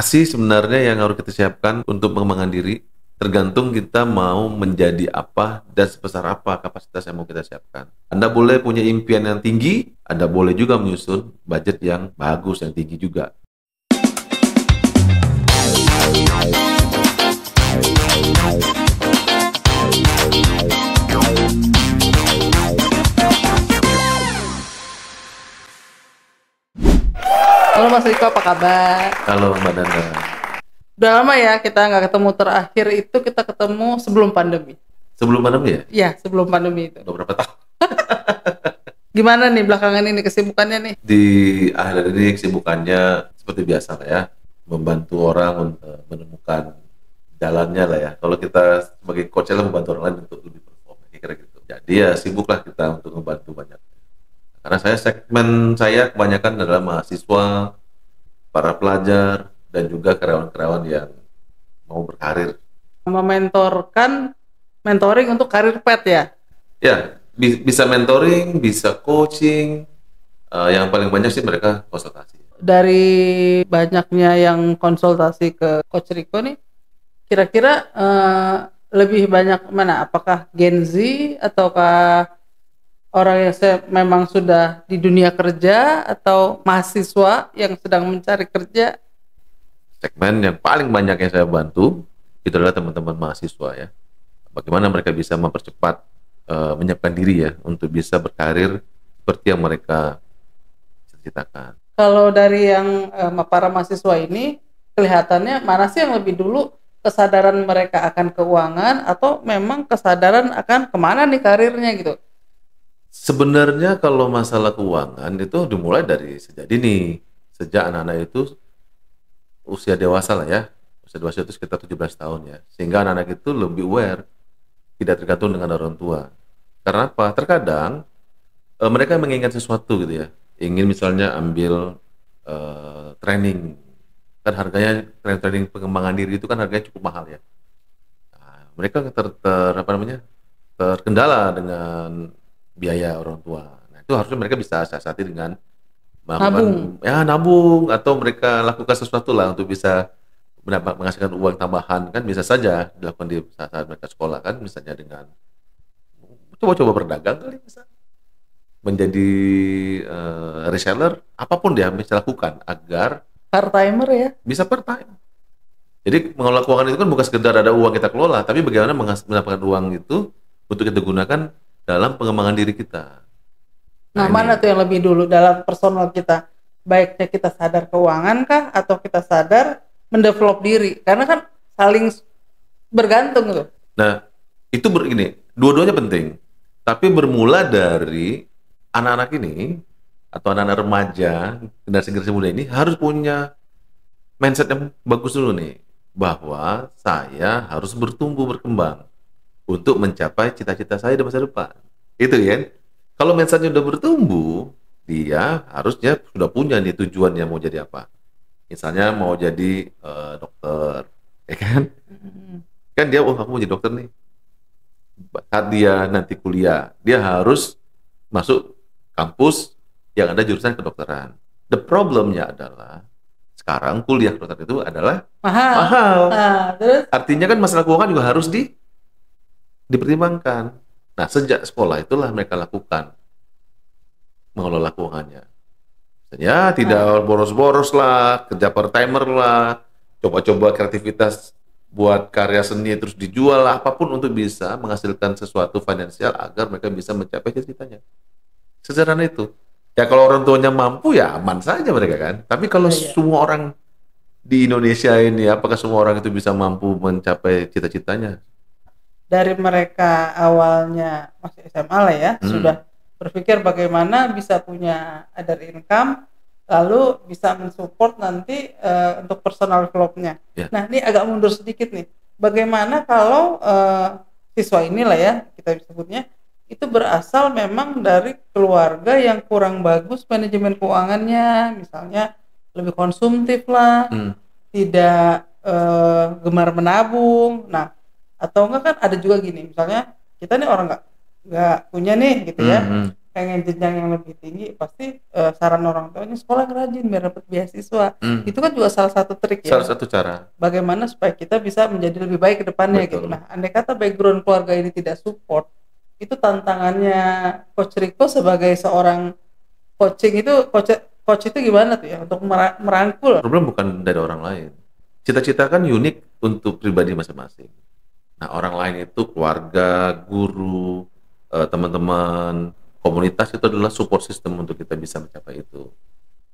sih sebenarnya yang harus kita siapkan untuk pengembangan diri, tergantung kita mau menjadi apa dan sebesar apa kapasitas yang mau kita siapkan. Anda boleh punya impian yang tinggi, Anda boleh juga menyusun budget yang bagus, yang tinggi juga. Halo Mas Riko, apa kabar? Halo Mbak Danda. Udah lama ya kita nggak ketemu, terakhir itu kita ketemu sebelum pandemi. Sebelum pandemi ya? Iya, sebelum pandemi itu. Udah berapa tahun? Gimana nih belakangan ini kesibukannya nih? Di akhir ini kesibukannya seperti biasa lah ya, membantu orang untuk menemukan jalannya lah ya. Kalau kita sebagai coach lah membantu orang lain untuk lebih perform, kira-kira gitu. Jadi ya sibuklah kita untuk membantu banyak. Karena segmen saya kebanyakan adalah mahasiswa, para pelajar, dan juga karyawan-karyawan yang mau berkarir. Mentoring untuk karir pet ya? Ya, bisa mentoring, bisa coaching. Yang paling banyak sih mereka konsultasi. Dari banyaknya yang konsultasi ke Coach Riko nih, kira-kira lebih banyak mana? Apakah Gen Z ataukah orang yang memang sudah di dunia kerja atau mahasiswa yang sedang mencari kerja? Segmen yang paling banyak yang saya bantu itu adalah teman-teman mahasiswa ya. Bagaimana mereka bisa mempercepat menyiapkan diri ya untuk bisa berkarir seperti yang mereka cita-citakan. Kalau dari yang para mahasiswa ini kelihatannya mana sih yang lebih dulu, kesadaran mereka akan keuangan atau memang kesadaran akan kemana nih karirnya gitu? Sebenarnya kalau masalah keuangan itu dimulai dari sejak dini, sejak anak-anak itu usia dewasa lah ya. Usia dewasa itu sekitar 17 tahun ya. Sehingga anak-anak itu lebih aware, tidak tergantung dengan orang tua. Karena apa? Terkadang mereka menginginkan sesuatu gitu ya. Ingin misalnya ambil training. Kan harganya training pengembangan diri itu kan harganya cukup mahal ya. Nah, mereka terkendala dengan biaya orang tua. Nah, itu harusnya mereka bisa siasati dengan nabung atau mereka lakukan sesuatu lah untuk bisa menghasilkan uang tambahan. Kan bisa saja dilakukan di saat mereka sekolah kan, misalnya dengan coba-coba berdagang kali, bisa menjadi reseller, apapun dia bisa lakukan agar Part timer ya? bisa part time. Jadi mengelola keuangan itu kan bukan sekedar ada uang kita kelola, tapi bagaimana mendapatkan uang itu untuk kita gunakan dalam pengembangan diri kita. Nah, mana tuh yang lebih dulu dalam personal kita? Baiknya kita sadar keuangan kah atau kita sadar mendevelop diri? Karena kan saling bergantung tuh. Nah, itu begini, dua-duanya penting. Tapi bermula dari anak-anak ini atau anak-anak remaja, generasi muda ini harus punya mindset yang bagus dulu nih, bahwa saya harus bertumbuh berkembang untuk mencapai cita-cita saya di masa depan. Itu kan. Kalau mindsetnya udah bertumbuh, dia harusnya sudah punya nih tujuannya mau jadi apa. Misalnya mau jadi dokter, ya kan? Kan dia, aku mau jadi dokter nih. Saat dia nanti kuliah, dia harus masuk kampus yang ada jurusan kedokteran. The problemnya adalah sekarang kuliah kedokteran itu adalah mahal. Nah, terus? Artinya kan masalah keuangan juga harus dipertimbangkan. Nah, sejak sekolah itulah mereka lakukan mengelola keuangannya. Ya, tidak boros-boros lah, kerja part timer lah, coba-coba kreativitas buat karya seni terus dijual lah, apapun untuk bisa menghasilkan sesuatu finansial agar mereka bisa mencapai cita-citanya. Sesederhana itu. Ya kalau orang tuanya mampu ya aman saja mereka kan. Tapi kalau semua orang di Indonesia ini, apakah semua orang itu bisa mampu mencapai cita-citanya? Dari mereka awalnya masih SMA lah ya, sudah berpikir bagaimana bisa punya other income, lalu bisa mensupport nanti untuk personal development-nya. Ya. Nah, ini agak mundur sedikit nih. Bagaimana kalau siswa inilah ya, kita sebutnya, itu berasal memang dari keluarga yang kurang bagus manajemen keuangannya, misalnya lebih konsumtif lah, tidak gemar menabung. Nah, atau enggak kan ada juga gini, misalnya kita nih orang nggak punya nih gitu ya, pengen jenjang yang lebih tinggi, pasti saran orang tuanya sekolah yang rajin biar dapat beasiswa. Hmm, Itu kan juga salah satu trik salah ya, satu cara. bagaimana supaya kita bisa menjadi lebih baik ke depannya gitu. Betul. Nah, andai kata background keluarga ini tidak support, itu tantangannya Coach Rico sebagai seorang coaching itu, coach itu gimana tuh ya untuk merangkul. Problem bukan dari orang lain. Cita-cita kan unik untuk pribadi masing-masing. Nah, orang lain itu keluarga, guru, teman-teman, komunitas itu adalah support system untuk kita bisa mencapai itu.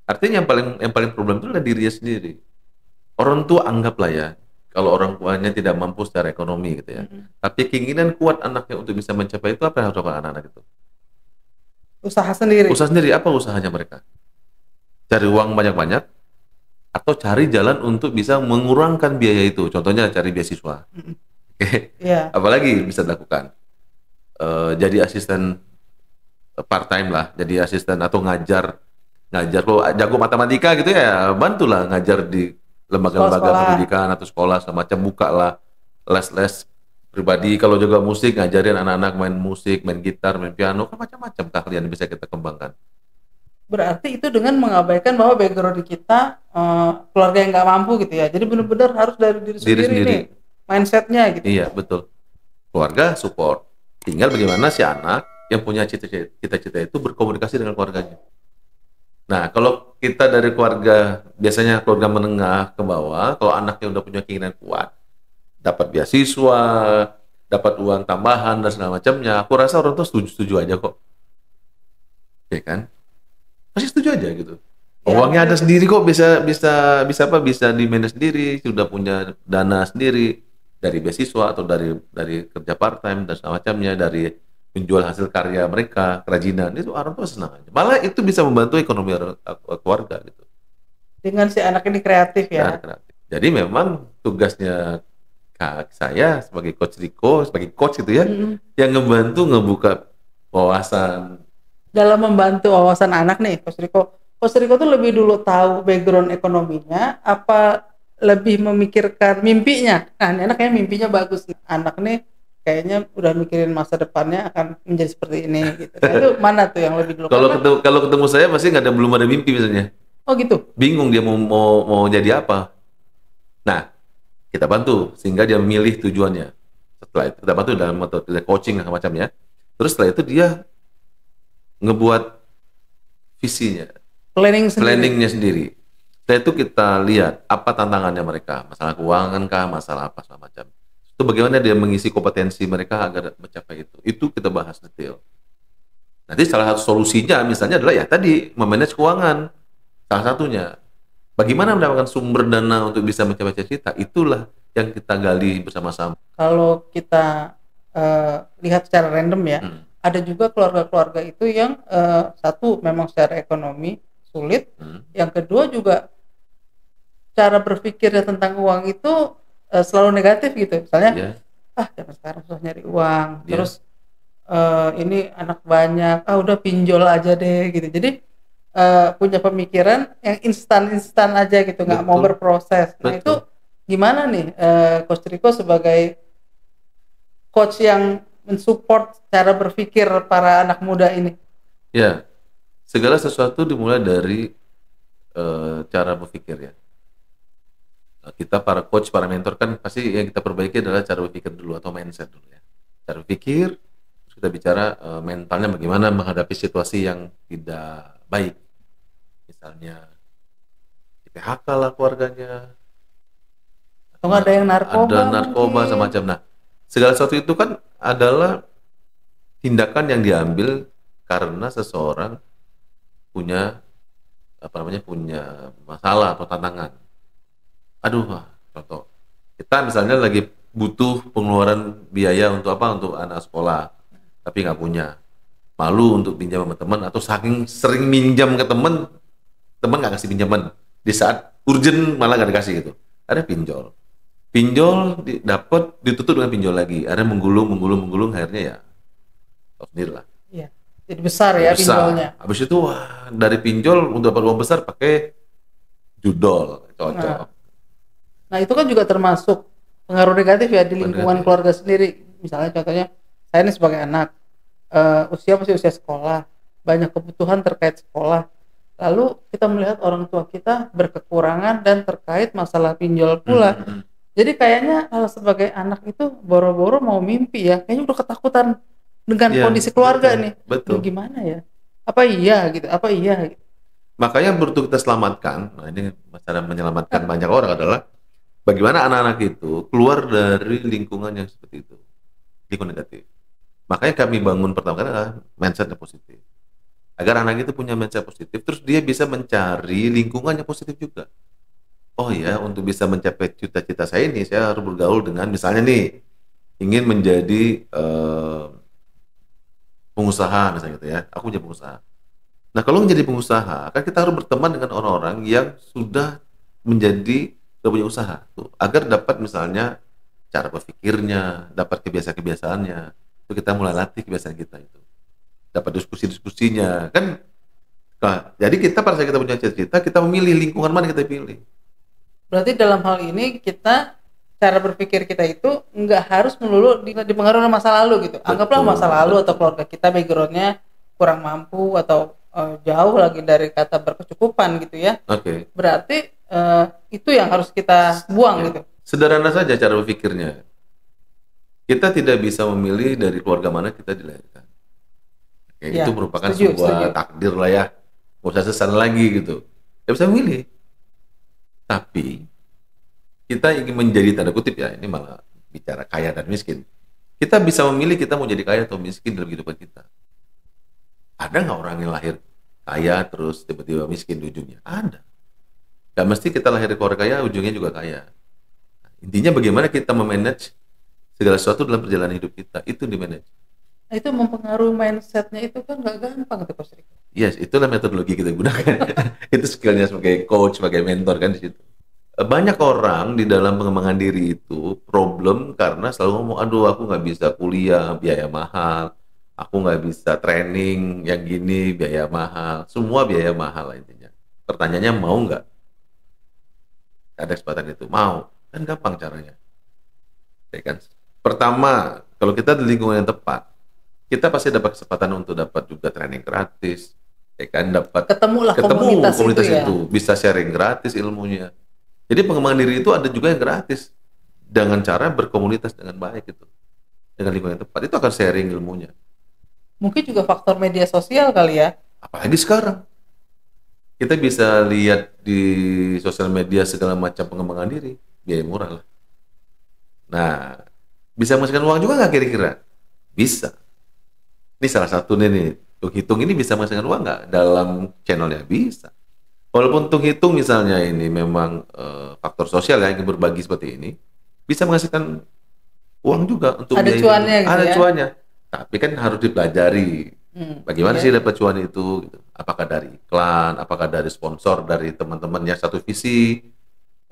Artinya yang paling problem itu adalah dirinya sendiri. Orang tua anggaplah ya, kalau orang tuanya tidak mampu secara ekonomi gitu ya. Tapi keinginan kuat anaknya untuk bisa mencapai itu, apa yang harus dilakukan anak-anak itu? Usaha sendiri. Usaha sendiri, apa usahanya mereka? Cari uang banyak-banyak, atau cari jalan untuk bisa mengurangkan biaya itu. Contohnya cari beasiswa. Oke. Iya. Apalagi bisa dilakukan? Jadi asisten part time lah, jadi asisten atau ngajar lo jago matematika gitu ya, bantulah ngajar di lembaga-lembaga Sekolah-sekolah. pendidikan atau sekolah semacam, buka lah les-les pribadi. Kalau juga musik, ngajarin anak-anak main musik, main gitar, main piano, kan macam-macam keahlian yang bisa kita kembangkan. Berarti itu dengan mengabaikan bahwa background kita keluarga yang nggak mampu gitu ya. Jadi benar-benar harus dari diri sendiri sendiri. nih mindsetnya gitu. Iya, betul. Keluarga support. Tinggal bagaimana si anak yang punya cita-cita itu berkomunikasi dengan keluarganya. Nah, kalau kita dari keluarga, biasanya keluarga menengah ke bawah, kalau anaknya udah punya keinginan kuat, dapat beasiswa, dapat uang tambahan dan segala macamnya, aku rasa orang tuh setuju aja kok. Ya kan? Pasti setuju aja gitu. Ya, Uangnya ada sendiri kok, bisa di manage sendiri, sudah punya dana sendiri dari beasiswa atau dari kerja part time dan segala macamnya, dari menjual hasil karya mereka, kerajinan, itu orang tua senang aja. Malah itu bisa membantu ekonomi keluarga gitu. dengan si anak ini kreatif ya. Kreatif. Jadi memang tugasnya saya sebagai coach Rico, sebagai coach itu ya, yang ngebantu ngebuka wawasan. Dalam membantu wawasan anak nih, Coach Rico. Coach Rico tuh lebih dulu tahu background ekonominya, apa lebih memikirkan mimpinya? Nah, ini anak kayaknya mimpinya bagus. Anak nih kayaknya udah mikirin masa depannya akan menjadi seperti ini gitu. Nah, itu mana tuh yang lebih dulu? Kalau ketemu saya pasti belum ada mimpi misalnya. Oh gitu. Bingung dia mau jadi apa. Nah, kita bantu sehingga dia memilih tujuannya. Setelah itu kita bantu dalam metode coaching dan macamnya. Terus setelah itu dia ngebuat visinya, planningnya sendiri. Setelah itu kita lihat apa tantangannya mereka, masalah keuangan kah, masalah apa segala macam. Itu bagaimana dia mengisi kompetensi mereka agar mencapai itu. Itu kita bahas detail. Nanti salah satu solusinya misalnya adalah ya tadi memanage keuangan. Salah satunya. Bagaimana mendapatkan sumber dana untuk bisa mencapai cita-cita, itulah yang kita gali bersama-sama. Kalau kita lihat secara random ya, ada juga keluarga-keluarga itu yang satu memang secara ekonomi sulit, yang kedua juga cara berpikirnya tentang uang itu selalu negatif gitu. Misalnya, zaman sekarang susah nyari uang, terus ini anak banyak, udah pinjol aja deh gitu. Jadi punya pemikiran yang instan aja gitu, nggak mau berproses. Nah itu gimana nih Coach Rico sebagai coach yang mensupport cara berpikir para anak muda ini? Ya, segala sesuatu dimulai dari cara berpikir ya. Kita para coach, para mentor kan pasti yang kita perbaiki adalah cara berpikir dulu atau mindset dulu ya. Cara berpikir, terus kita bicara mentalnya bagaimana menghadapi situasi yang tidak baik. Misalnya di PHK lah keluarganya, atau ada yang narkoba semacam. Nah, segala sesuatu itu kan adalah tindakan yang diambil karena seseorang punya punya masalah atau tantangan. Contoh kita misalnya lagi butuh pengeluaran biaya untuk anak sekolah, tapi nggak punya, malu untuk pinjam sama teman, atau saking sering minjam ke teman nggak kasih pinjaman, di saat urgent malah nggak dikasih gitu. Ada pinjol dapat ditutup dengan pinjol lagi, ada menggulung akhirnya ya tahu sendiri lah. Iya, jadi besar ya pinjolnya. Habis itu dari pinjol untuk dapat uang besar pakai judol, cocok. Nah itu kan juga termasuk pengaruh negatif ya di lingkungan keluarga sendiri. Misalnya contohnya saya ini sebagai anak, usia masih usia sekolah, banyak kebutuhan terkait sekolah. Lalu kita melihat orang tua kita berkekurangan dan terkait masalah pinjol pula. Jadi kayaknya kalau sebagai anak itu boro-boro mau mimpi ya, kayaknya udah ketakutan dengan Iya, kondisi keluarga betul, nih. betul. Duh, gimana ya? Apa iya gitu? Apa iya gitu? Makanya begitu kita selamatkan, nah ini cara menyelamatkan banyak orang adalah bagaimana anak-anak itu keluar dari lingkungan yang seperti itu, lingkungan negatif. Makanya kami bangun pertama kali adalah mindset yang positif. Agar anak itu punya mindset positif, terus dia bisa mencari lingkungan yang positif juga. Oh ya, untuk bisa mencapai cita-cita saya ini, saya harus bergaul dengan misalnya nih, ingin menjadi pengusaha misalnya gitu ya. Aku jadi pengusaha. Nah, kalau menjadi pengusaha, kan kita harus berteman dengan orang-orang yang sudah sudah punya usaha tuh, agar dapat misalnya cara berpikirnya, dapat kebiasaan-kebiasaannya. Itu kita mulai latih kebiasaan kita itu. Dapat diskusi-diskusinya, kan. Nah, jadi kita pada saat kita punya cita-cita, kita memilih lingkungan mana kita pilih. Berarti dalam hal ini kita cara berpikir kita itu nggak harus melulu dipengaruhi oleh masa lalu gitu. Anggaplah Betul, masa lalu atau betul. keluarga kita backgroundnya kurang mampu atau jauh lagi dari kata berkecukupan gitu ya. Oke. Berarti itu yang harus kita buang Ya. gitu. Sederhana saja cara berpikirnya. Kita tidak bisa memilih dari keluarga mana kita dilahirkan. Oke, itu Ya, merupakan setuju, setuju. sebuah takdir lah ya. Nggak usah sesal lagi gitu. Tidak bisa memilih. Tapi kita ingin menjadi tanda kutip ya, ini malah bicara kaya dan miskin. Kita bisa memilih kita mau jadi kaya atau miskin dalam kehidupan kita. Ada nggak orang yang lahir kaya terus tiba-tiba miskin di ujungnya? Ada. Gak mesti kita lahir di keluarga kaya, ujungnya juga kaya. Intinya bagaimana kita memanage segala sesuatu dalam perjalanan hidup kita, itu di manage. Nah, itu mempengaruhi mindsetnya itu kan nggak gampang tuh Coach Riko. Yes, itulah metodologi kita gunakan. Itu skillnya sebagai coach, sebagai mentor kan di situ. Banyak orang di dalam pengembangan diri itu problem karena selalu ngomong, aduh aku nggak bisa kuliah, biaya mahal. Aku nggak bisa training yang gini, biaya mahal. Semua biaya mahal lah intinya. Pertanyaannya mau nggak? Ada kesempatan itu? Mau. Kan gampang caranya. Ya kan? Pertama, kalau kita di lingkungan yang tepat, kita pasti dapat kesempatan untuk dapat juga training gratis, ya kan, dapat Ketemulah ketemu komunitas itu ya. itu, bisa sharing gratis ilmunya. Jadi pengembangan diri itu ada juga yang gratis dengan cara berkomunitas dengan baik itu, dengan lingkungan yang tepat itu akan sharing ilmunya. Mungkin juga faktor media sosial kali ya. Apalagi sekarang kita bisa lihat di sosial media segala macam pengembangan diri, biaya murah lah. Nah, bisa menghasilkan uang juga nggak kira-kira? Bisa. Ini salah satu nih, Tung Hitung ini bisa menghasilkan uang nggak dalam channelnya? Bisa. Walaupun Tung Hitung misalnya ini memang faktor sosial ya, ingin berbagi seperti ini, bisa menghasilkan uang juga untuk Ada biaya cuannya hidup. gitu Ada ya. cuannya. Tapi kan harus dipelajari. Bagaimana Iya. sih dapat cuan itu? Gitu. Apakah dari iklan, apakah dari sponsor, dari teman-teman yang satu visi?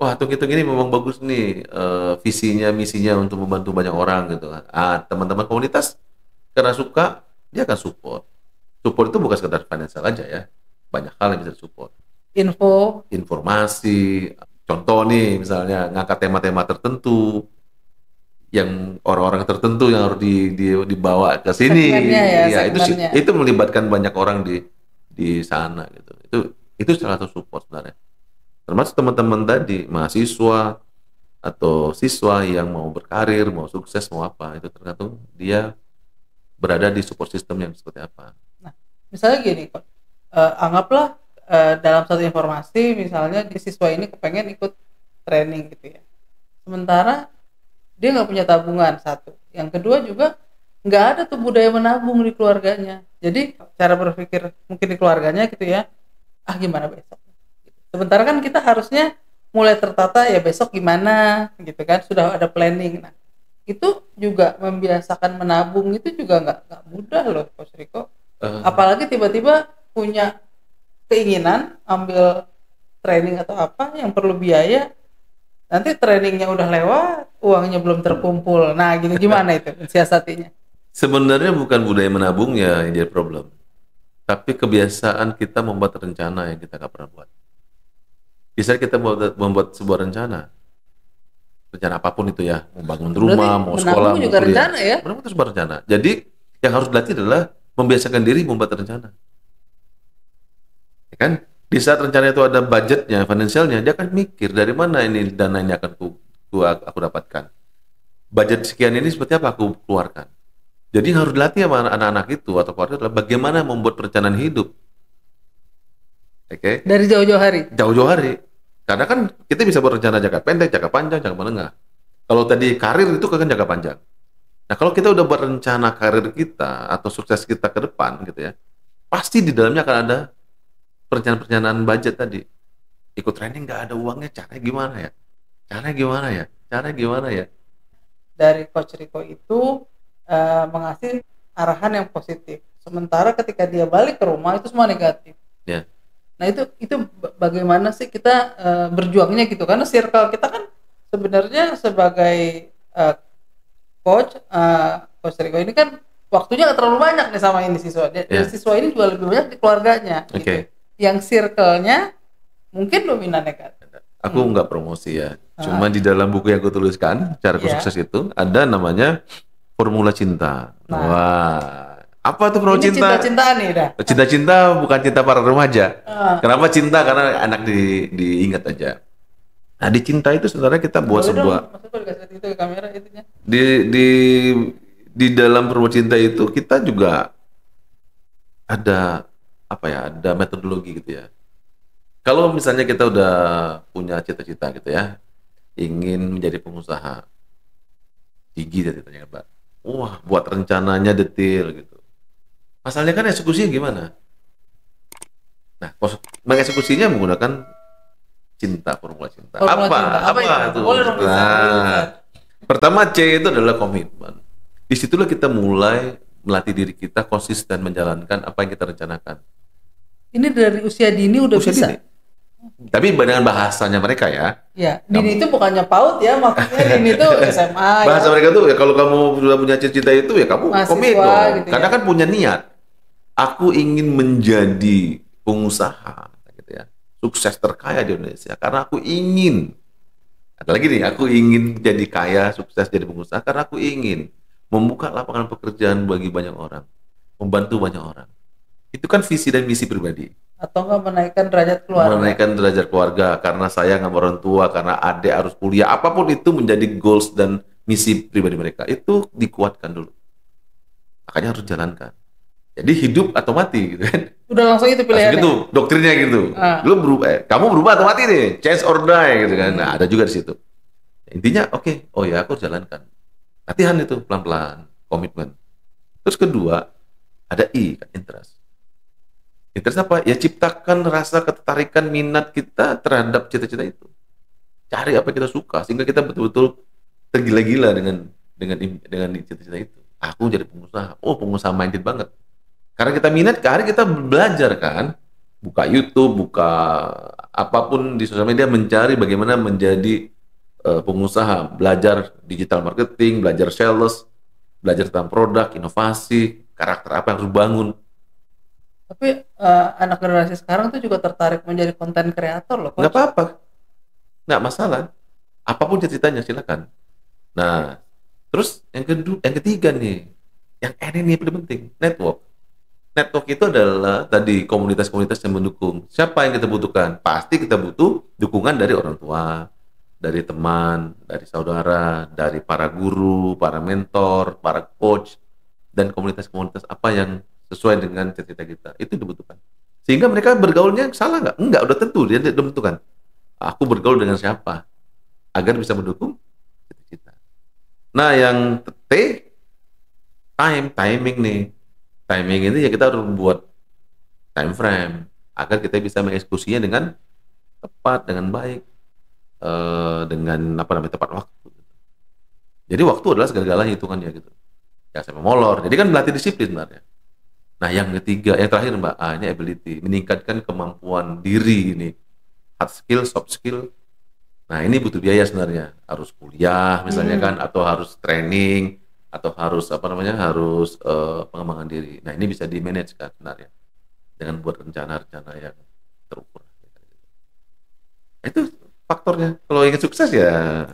Wah, Tung Hitung ini memang bagus nih visinya, misinya untuk membantu banyak orang gitu kan. Teman-teman komunitas karena suka, dia akan support. Support itu bukan sekedar financial aja ya. Banyak hal yang bisa support. Info. Informasi, contoh nih misalnya ngangkat tema-tema tertentu yang orang-orang tertentu yang harus dibawa ke sini. Segmennya ya, Ya, segmennya. itu melibatkan banyak orang di sana gitu. Itu salah satu support sebenarnya. Termasuk teman-teman tadi, mahasiswa atau siswa yang mau berkarir, mau sukses, mau apa, itu tergantung dia berada di support system yang seperti apa. Nah, misalnya gini, Coach. Anggaplah dalam satu informasi, misalnya di siswa ini kepengen ikut training gitu ya. Sementara dia nggak punya tabungan satu. Yang kedua juga nggak ada tuh budaya menabung di keluarganya. Jadi cara berpikir mungkin di keluarganya gitu ya, gimana besok? Sementara kan kita harusnya mulai tertata ya besok gimana gitu kan, sudah ada planning. Nah, itu juga membiasakan menabung itu juga nggak mudah loh Coach Riko. Apalagi tiba-tiba punya keinginan ambil training atau apa yang perlu biaya, nanti trainingnya udah lewat, uangnya belum terkumpul. Nah, gitu gimana itu siasatinya? Sebenarnya bukan budaya menabungnya yang jadi problem, tapi kebiasaan kita membuat rencana yang kita nggak pernah buat. Bisa kita membuat sebuah rencana apapun itu ya, mau bangun rumah, Berarti mau menabung sekolah, mau juga kuliah, rencana ya? itu sebuah rencana. Jadi yang harus dilatih adalah membiasakan diri membuat rencana. kan? Di saat rencana itu ada budgetnya, finansialnya, dia akan mikir dari mana ini dana ini akan aku dapatkan. Budget sekian ini seperti apa aku keluarkan. Jadi harus dilatih sama anak-anak itu atau keluarga adalah bagaimana membuat perencanaan hidup. Oke? Dari jauh-jauh hari. Jauh-jauh hari. Karena kan kita bisa berencana jangka pendek, jangka panjang, jangka menengah. Kalau tadi karir itu kan jangka panjang. Nah, kalau kita udah berencana karir kita atau sukses kita ke depan gitu ya, pasti di dalamnya akan ada perencanaan-perencanaan budget tadi. Ikut training nggak ada uangnya, caranya gimana ya? Caranya gimana ya? Caranya gimana ya? Dari Coach Rico itu mengasih arahan yang positif. Sementara ketika dia balik ke rumah itu semua negatif. Ya. Nah itu bagaimana sih kita berjuangnya gitu? Karena circle kita kan sebenarnya sebagai coach Rico ini kan waktunya nggak terlalu banyak nih sama ini siswa. Dan siswa ini juga lebih banyak di keluarganya. Gitu. Yang circle-nya mungkin dominan negatif. Aku nggak promosi ya. Cuma di dalam buku yang aku tuliskan, cara sukses itu ada namanya formula cinta. Nah. Wah, apa tuh formula cinta? Cinta-cintaan nih dah. Cinta-cinta bukan cinta para remaja. Kenapa cinta? Karena anak diingat aja. Nah, di cinta itu sebenarnya kita buat sebuah itu kamera itunya. Di dalam formula cinta itu kita juga ada apa ya? Ada metodologi gitu ya. Kalau misalnya kita udah punya cita-cita gitu ya, ingin menjadi pengusaha, gigi tanya Pak. Wah, buat rencananya detail gitu. Masalahnya kan eksekusinya gimana? Nah, mengeksekusinya menggunakan cinta, formula cinta. Apa itu? Nah, pertama C itu adalah komitmen. Disitulah kita mulai melatih diri kita konsisten menjalankan apa yang kita rencanakan. Ini dari usia dini udah bisa. Dini. Tapi dengan bahasanya mereka ya. Ya, dini itu bukannya PAUD ya, maksudnya dini itu SMA. Bahasa mereka tuh ya kalau kamu sudah punya cita-cita itu ya kamu komit dong. Gitu karena kan punya niat. Aku ingin menjadi pengusaha gitu ya. Sukses terkaya di Indonesia karena aku ingin. Ada lagi nih, aku ingin jadi kaya, sukses jadi pengusaha karena aku ingin membuka lapangan pekerjaan bagi banyak orang, membantu banyak orang. Itu kan visi dan misi pribadi. Atau enggak menaikkan derajat keluarga. Menaikkan derajat keluarga karena sayang sama orang tua, karena adik harus kuliah, apapun itu menjadi goals dan misi pribadi mereka. Itu dikuatkan dulu. Makanya harus jalankan. Jadi hidup atau mati gitu kan. Udah langsung itu pilihannya. Langsung gitu, doktrinnya gitu. Lu berubah, kamu berubah atau mati nih, change or die gitu kan. Nah, ada juga di situ. Intinya oh ya aku harus jalankan. Latihan itu pelan-pelan, komitmen. Terus kedua, ada I, interest. Interest apa? Ya ciptakan rasa ketertarikan minat kita terhadap cita-cita itu. Cari apa yang kita suka sehingga kita betul-betul tergila-gila dengan cita-cita itu. Aku jadi pengusaha. Oh, pengusaha minded banget. Karena kita minat, hari kita belajar kan. Buka YouTube, buka apapun di sosial media mencari bagaimana menjadi pengusaha, belajar digital marketing, belajar sales, belajar tentang produk, inovasi, karakter apa yang harus bangun. Tapi anak generasi sekarang tuh juga tertarik menjadi konten kreator loh. Nggak apa-apa, nggak masalah. Apapun ceritanya silakan. Nah, terus yang ketiga nih, yang ini paling penting, network. Network itu adalah tadi komunitas-komunitas yang mendukung. Siapa yang kita butuhkan? Pasti kita butuh dukungan dari orang tua, dari teman, dari saudara, dari para guru, para mentor, para coach, dan komunitas-komunitas apa yang sesuai dengan cita-cita kita, itu dibutuhkan. Sehingga mereka bergaulnya salah nggak? Enggak, udah tentu dia menentukan. Aku bergaul dengan siapa agar bisa mendukung cita-cita. Nah, yang timing nih. Timing ini ya kita harus buat time frame agar kita bisa mengeksekusinya dengan tepat, dengan baik, dengan tepat waktu. Jadi waktu adalah segala-galanya hitungannya gitu. Ya sampai molor. Jadi kan melatih disiplin sebenarnya. Nah, yang ketiga, yang terakhir Mbak, ini ability, meningkatkan kemampuan diri ini, hard skill, soft skill. Nah, ini butuh biaya sebenarnya, harus kuliah misalnya kan, atau harus training, atau harus harus pengembangan diri. Nah, ini bisa di manage kan sebenarnya dengan buat rencana-rencana yang terukur. Itu faktornya. Kalau ingin sukses ya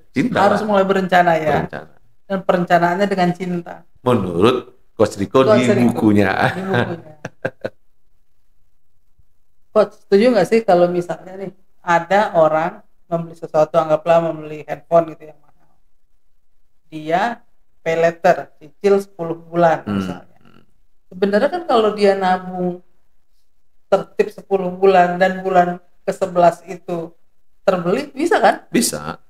cinta. Harus mulai berencana ya. Berencana. Dan perencanaannya dengan cinta. Menurut Coach Rico di bukunya. Coach, setuju nggak sih kalau misalnya nih ada orang membeli sesuatu, anggaplah membeli handphone gitu yang mahal, dia pay later, cicil 10 bulan misalnya. Sebenarnya kan kalau dia nabung tertib 10 bulan dan bulan ke-11 itu terbeli, bisa kan? Bisa.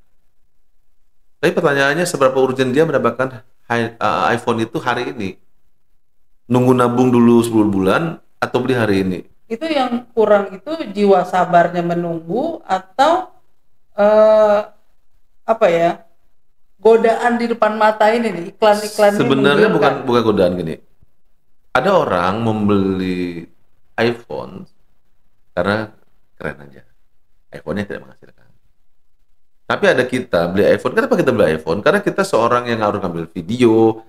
Tapi pertanyaannya seberapa urgent dia mendapatkan iPhone itu hari ini? Nunggu nabung dulu 10 bulan atau beli hari ini? Itu yang kurang itu jiwa sabarnya menunggu atau eh, apa ya, godaan di depan mata ini nih, iklan-iklan ini Sebenarnya menggiurkan. bukan godaan gini. Ada orang membeli iPhone karena keren aja. iPhone-nya tidak menghasilkan. Tapi ada kita beli iPhone. Kenapa kita beli iPhone? Karena kita seorang yang harus ngambil video,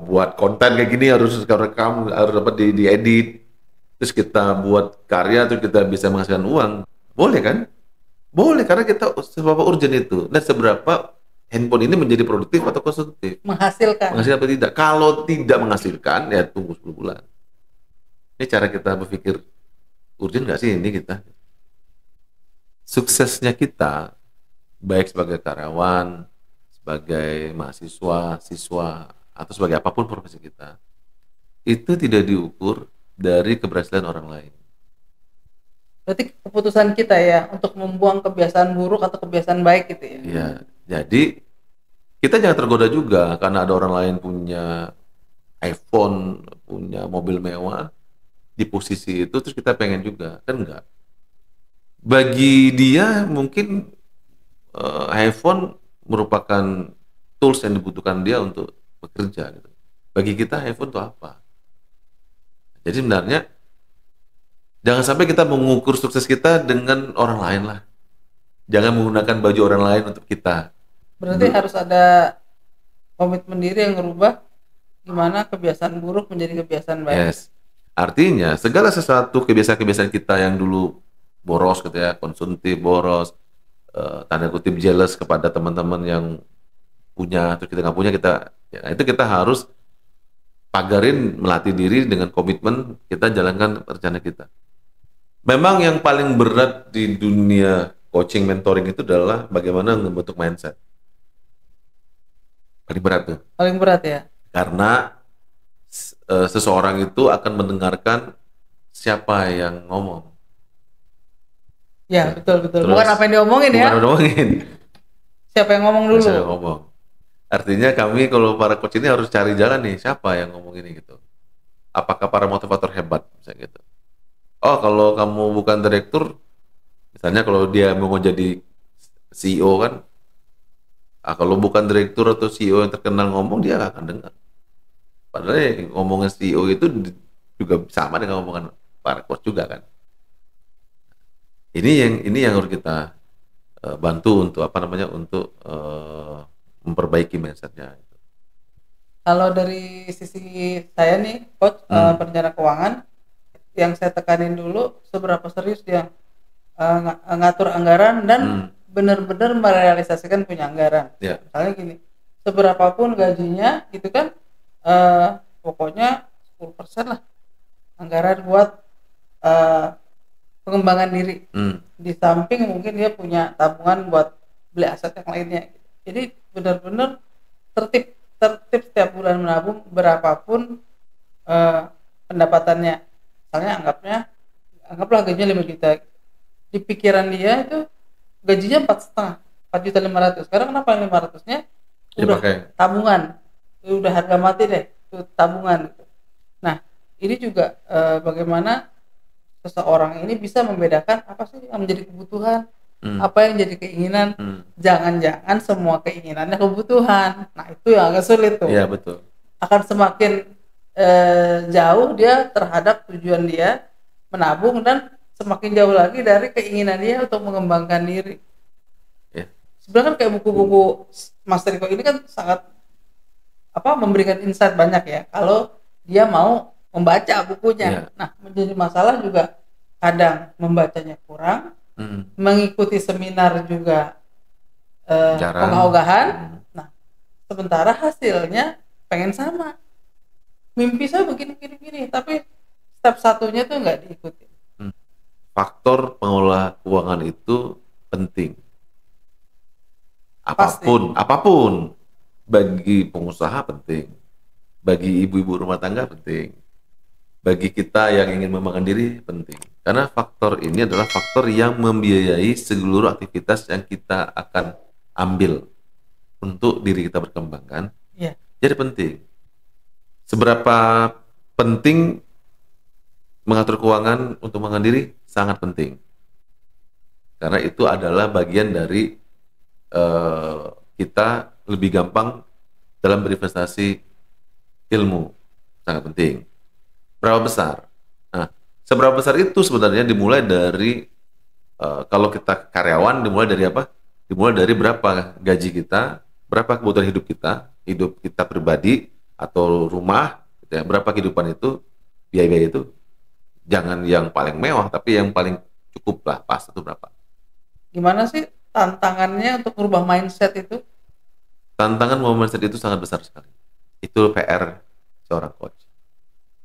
buat konten kayak gini harus rekam, harus dapat diedit. Terus kita buat karya, terus kita bisa menghasilkan uang. Boleh kan? Boleh, karena kita seberapa urgent itu. Dan seberapa handphone ini menjadi produktif atau konsumtif. Menghasilkan. Menghasilkan atau tidak. Kalau tidak menghasilkan, ya tunggu 10 bulan. Ini cara kita berpikir, urgent nggak sih ini kita? Suksesnya kita, baik sebagai karyawan, sebagai mahasiswa, siswa, atau sebagai apapun profesi kita, itu tidak diukur dari keberhasilan orang lain. Berarti keputusan kita ya untuk membuang kebiasaan buruk atau kebiasaan baik gitu ya. Ya, jadi kita jangan tergoda juga karena ada orang lain punya iPhone, punya mobil mewah di posisi itu, terus kita pengen juga, kan enggak. Bagi dia mungkin iPhone merupakan tools yang dibutuhkan dia untuk bekerja gitu. Bagi kita iPhone itu apa? Jadi sebenarnya jangan sampai kita mengukur sukses kita dengan orang lain lah. Jangan menggunakan baju orang lain untuk kita. Berarti harus ada komitmen diri yang merubah gimana kebiasaan buruk menjadi kebiasaan baik. Yes. Artinya segala sesuatu kebiasaan-kebiasaan kita yang dulu boros gitu ya, konsumtif, boros, tanda kutip jealous kepada teman-teman yang punya, terus kita nggak punya, kita ya, itu kita harus pagarin, melatih diri dengan komitmen kita jalankan rencana kita. Memang yang paling berat di dunia coaching mentoring itu adalah bagaimana membentuk mindset. Paling berat tuh. Paling berat ya. Karena seseorang itu akan mendengarkan siapa yang ngomong. Ya, betul. Terus, Bukan apa yang diomongin ya. Bukan ngomongin. Siapa yang ngomong dulu? Siapa yang ngomong. Artinya kami kalau para coach ini harus cari jalan nih, siapa yang ngomong ini gitu. Apakah para motivator hebat misalnya gitu. Oh, kalau kamu bukan direktur, misalnya kalau dia mau jadi CEO kan, kalau bukan direktur atau CEO yang terkenal ngomong, dia nggak akan dengar. Padahal yang ngomongin CEO itu juga sama dengan ngomongan para coach juga kan. Ini yang harus kita bantu untuk untuk memperbaiki mindsetnya. Kalau dari sisi saya nih, coach, perencana keuangan, yang saya tekanin dulu seberapa serius dia ngatur anggaran dan benar-benar merealisasikan punya anggaran. Yeah. Misalnya gini, seberapapun gajinya gitu kan, pokoknya 10% lah anggaran buat pengembangan diri. Di samping mungkin dia punya tabungan buat beli aset yang lainnya. Jadi benar-benar tertib setiap bulan menabung berapapun pendapatannya. Misalnya anggaplah gajinya 5 juta. Di pikiran dia itu gajinya 4,5, 4.500.000. Sekarang kenapa 500-nya udah tabungan, udah harga mati deh, itu tabungan. Nah, ini juga bagaimana seseorang ini bisa membedakan apa sih yang menjadi kebutuhan, apa yang jadi keinginan. Jangan-jangan semua keinginannya kebutuhan. Nah, itu yang agak sulit tuh. Iya, betul. Akan semakin jauh dia terhadap tujuan dia menabung dan semakin jauh lagi dari keinginan dia untuk mengembangkan diri. Yeah. Sebenarnya kan kayak buku-buku Mas Riko ini kan sangat memberikan insight banyak ya kalau dia mau membaca bukunya. Yeah. Nah, menjadi masalah juga kadang membacanya kurang, mengikuti seminar juga ogah-ogahan. Nah, sementara hasilnya pengen sama. Mimpi saya begini, tapi step satunya tuh nggak diikuti. faktor pengelola keuangan itu penting. Pasti. Apapun bagi pengusaha penting, bagi ibu-ibu rumah tangga penting, bagi kita yang ingin mengembangkan diri penting. Karena faktor ini adalah faktor yang membiayai seluruh aktivitas yang kita akan ambil untuk diri kita berkembang kan. Iya. Jadi penting. Seberapa penting mengatur keuangan untuk mengembangkan diri sangat penting. Karena itu adalah bagian dari kita lebih gampang dalam berinvestasi ilmu. Sangat penting. Berapa besar? Nah, seberapa besar itu sebenarnya dimulai dari kalau kita karyawan dimulai dari apa? Dimulai dari berapa gaji kita, berapa kebutuhan hidup kita pribadi atau rumah, gitu ya, berapa kehidupan itu, biaya-biaya itu, jangan yang paling mewah, tapi yang paling cukup lah, pas itu berapa. Gimana sih tantangannya untuk merubah mindset itu? Tantangan mindset itu sangat besar sekali. Itu PR seorang coach.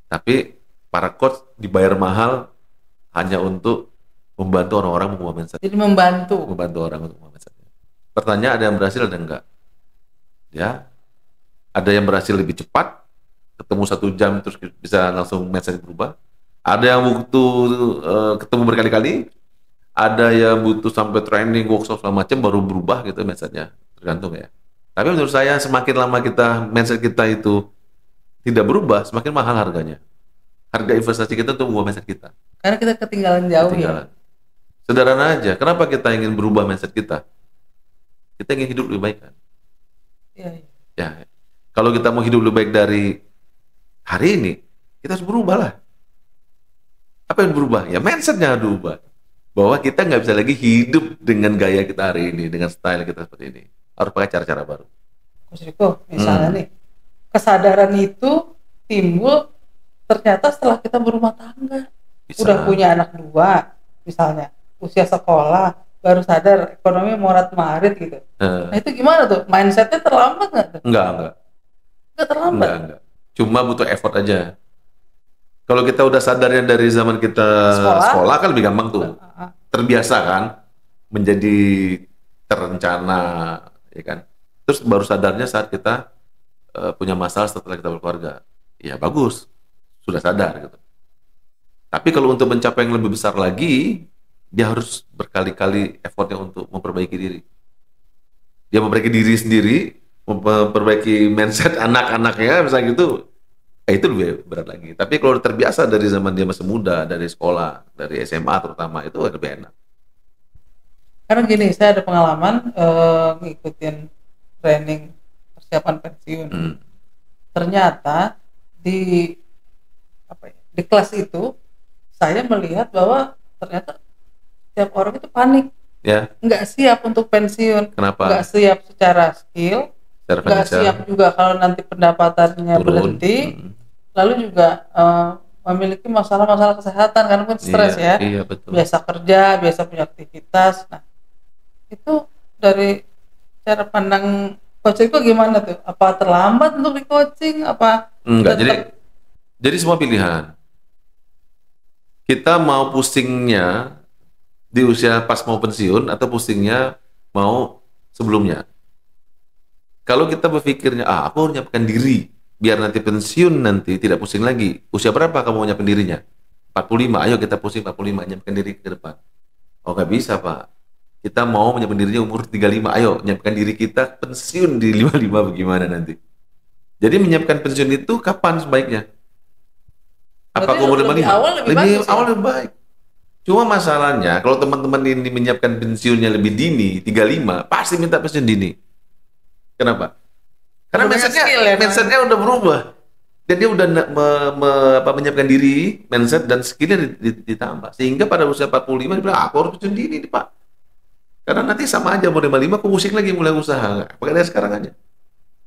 Tapi para coach dibayar mahal hanya untuk membantu orang-orang mengubah mindset. Jadi membantu orang untuk mengubah mindset. Pertanyaan, ada yang berhasil ada enggak? Ya, ada yang berhasil lebih cepat, ketemu 1 jam terus bisa langsung mindset berubah. Ada yang butuh ketemu berkali-kali, ada yang butuh sampai training, workshop segala macam baru berubah gitu mindsetnya, tergantung ya. Tapi menurut saya semakin lama mindset kita itu tidak berubah, semakin mahal harganya. Harga investasi kita untuk mengubah mindset kita. karena kita ketinggalan jauh Ketinggalan. Sederhana aja, kenapa kita ingin berubah mindset kita? Kita ingin hidup lebih baik kan? ya. Iya. Ya, kalau kita mau hidup lebih baik dari hari ini, kita harus berubah lah. Apa yang berubah? Ya mindsetnya harus berubah. Bahwa kita nggak bisa lagi hidup dengan gaya kita hari ini, dengan style kita seperti ini. Harus pakai cara-cara baru. Coach Riko, misalnya nih, kesadaran itu timbul ternyata setelah kita berumah tangga. Bisa. Udah punya anak 2, misalnya, usia sekolah, baru sadar ekonomi morat-marit gitu. Nah itu gimana tuh? Mindsetnya terlambat nggak tuh? Enggak. Nggak terlambat? Enggak. Cuma butuh effort aja. Kalau kita udah sadarnya dari zaman kita sekolah kan lebih gampang tuh. Terbiasa kan, menjadi terencana, ya kan. Terus baru sadarnya saat kita punya masalah setelah kita berkeluarga. Ya bagus, sudah sadar gitu. Tapi kalau untuk mencapai yang lebih besar lagi, dia harus berkali-kali effortnya untuk memperbaiki diri. Dia memperbaiki diri sendiri, memperbaiki mindset anak-anaknya, misalnya gitu. Itu lebih berat lagi. Tapi kalau terbiasa dari zaman dia masih muda, dari sekolah, dari SMA terutama, itu lebih enak. Karena gini, saya ada pengalaman ngikutin training persiapan pensiun. Ternyata di kelas itu saya melihat bahwa ternyata setiap orang itu panik, ya, nggak siap untuk pensiun. Kenapa? Nggak siap secara skill, nggak siap juga kalau nanti pendapatannya turun, berhenti, lalu juga memiliki masalah-masalah kesehatan karena pun stres ya. Iya, betul. Biasa kerja, biasa punya aktivitas. Nah itu dari cara pandang coach itu gimana tuh? Apa terlambat untuk di coaching? Apa enggak? Jadi semua pilihan. Kita mau pusingnya di usia pas mau pensiun atau pusingnya mau sebelumnya. Kalau kita berpikirnya, aku harus nyiapkan diri biar nanti pensiun nanti tidak pusing lagi. Usia berapa kamu mau nyiapkan dirinya? 45. Ayo kita pusing 45, nyiapkan diri ke depan. Oh nggak bisa Pak. Kita mau menyiapkan dirinya umur 35. Ayo nyiapkan diri kita pensiun di 55 bagaimana nanti. Jadi menyiapkan pensiun itu kapan sebaiknya? Apa umur 55? Lebih awal lebih baik. Cuma masalahnya kalau teman-teman ini menyiapkan pensiunnya lebih dini, 35, pasti minta pensiun dini. Kenapa? Karena mindsetnya udah berubah. Dan dia udah menyiapkan diri, mindset dan skillnya ditambah. Sehingga pada usia 45 dia bilang, aku harus pensiun dini nih Pak. Karena nanti sama aja mau 55 aku pusing lagi mulai usaha. Pakai dari sekarang aja.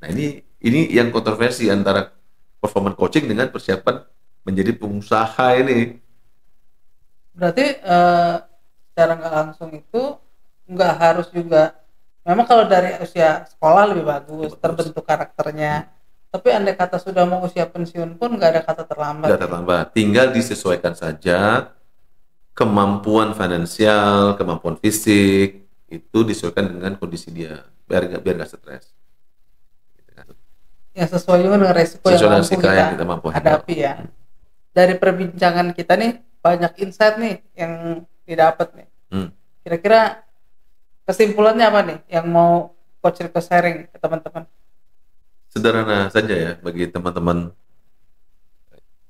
Nah ini yang kontroversi antara performance coaching dengan persiapan menjadi pengusaha ini. Berarti secara nggak langsung itu nggak harus juga. Memang kalau dari usia sekolah lebih bagus, terbentuk karakternya. Tapi andai kata sudah mau usia pensiun pun nggak ada kata terlambat. Nggak terlambat. Tinggal disesuaikan saja kemampuan finansial, kemampuan fisik itu disesuaikan dengan kondisi dia, biar nggak stres. Ya sesuai juga dengan resiko yang Sesuai dengan mampu yang kita kita mampu handle. hadapi ya. Dari perbincangan kita nih banyak insight nih yang didapat nih. Kira-kira kesimpulannya apa nih yang mau Coach Rico sharing ke teman-teman? Sederhana saja ya bagi teman-teman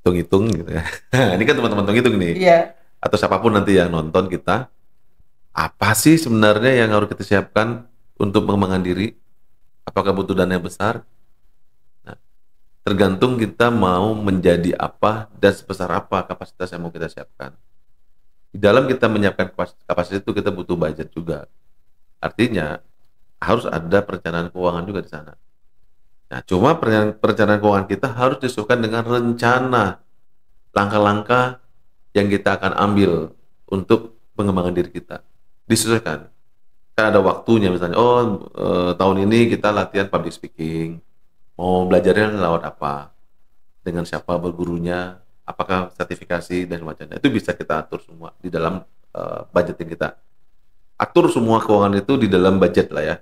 hitung-hitung gitu ya. Ini kan teman-teman hitung nih. Iya. Atau siapapun nanti yang nonton kita, apa sih sebenarnya yang harus kita siapkan untuk mengembangkan diri? Apakah butuh dana yang besar? Nah, tergantung kita mau menjadi apa dan sebesar apa kapasitas yang mau kita siapkan. Di dalam kita menyiapkan kapasitas itu kita butuh budget juga. Artinya harus ada perencanaan keuangan juga di sana. Nah, cuma perencanaan keuangan kita harus disesuaikan dengan rencana langkah-langkah yang kita akan ambil untuk pengembangan diri kita. Disesuaikan. Kan ada waktunya misalnya, tahun ini kita latihan public speaking. Mau belajarnya lewat apa? Dengan siapa bergurunya? Apakah sertifikasi dan semacamnya? Itu bisa kita atur semua di dalam budgeting kita. Atur semua keuangan itu di dalam budget lah ya.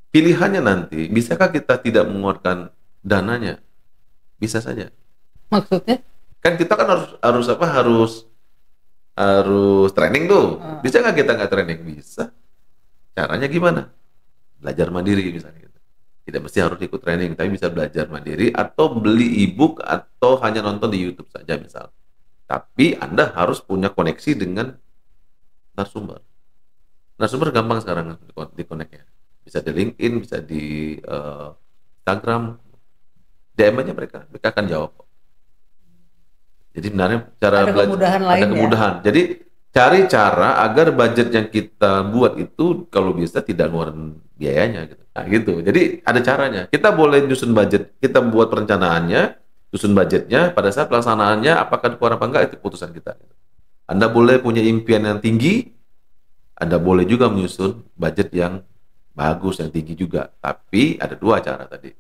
Pilihannya nanti, bisakah kita tidak mengeluarkan dananya? Bisa saja. Maksudnya? Kan kita kan harus training tuh. Bisa nggak kita nggak training? Bisa. Caranya gimana? Belajar mandiri misalnya gitu. Tidak mesti harus ikut training, tapi bisa belajar mandiri atau beli e-book atau hanya nonton di YouTube saja misal. Tapi Anda harus punya koneksi dengan narasumber. Narasumber gampang sekarang di connect ya. Bisa di LinkedIn, bisa di Instagram, DM aja mereka akan jawab. Jadi sebenarnya cara ada kemudahan lain ada kemudahan. Ya? Jadi cari cara agar budget yang kita buat itu kalau bisa tidak ngeluarin biayanya gitu. Nah, gitu. Jadi ada caranya. Kita boleh nyusun budget, kita buat perencanaannya, susun budgetnya, pada saat pelaksanaannya apakah kurang apa enggak itu keputusan kita. Anda boleh punya impian yang tinggi, Anda boleh juga menyusun budget yang bagus, yang tinggi juga. Tapi ada dua cara tadi.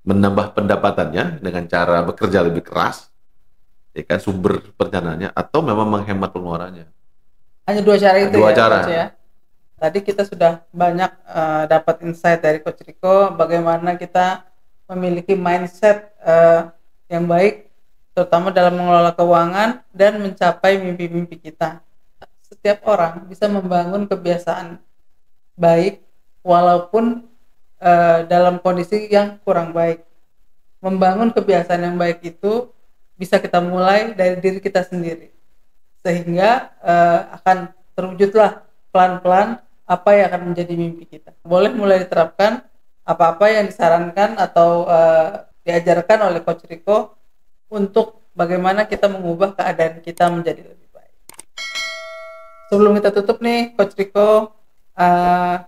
Menambah pendapatannya dengan cara bekerja lebih keras, ya kan, sumber perencanaannya, atau memang menghemat pengeluarannya. Hanya dua cara itu dua ya, cara. Coach ya. Tadi kita sudah banyak dapat insight dari Coach Rico bagaimana kita memiliki mindset yang baik, terutama dalam mengelola keuangan dan mencapai mimpi-mimpi kita. Setiap orang bisa membangun kebiasaan baik walaupun dalam kondisi yang kurang baik. Membangun kebiasaan yang baik itu bisa kita mulai dari diri kita sendiri, sehingga akan terwujudlah pelan-pelan apa yang akan menjadi mimpi kita. Boleh mulai diterapkan apa-apa yang disarankan atau diajarkan oleh Coach Rico untuk bagaimana kita mengubah keadaan kita menjadi lebih baik. Sebelum kita tutup nih, Coach Rico,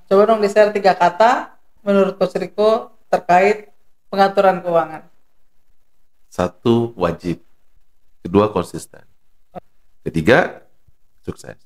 coba dong di-share 3 kata menurut Coach Rico terkait pengaturan keuangan. 1, wajib. 2, konsisten. 3, sukses.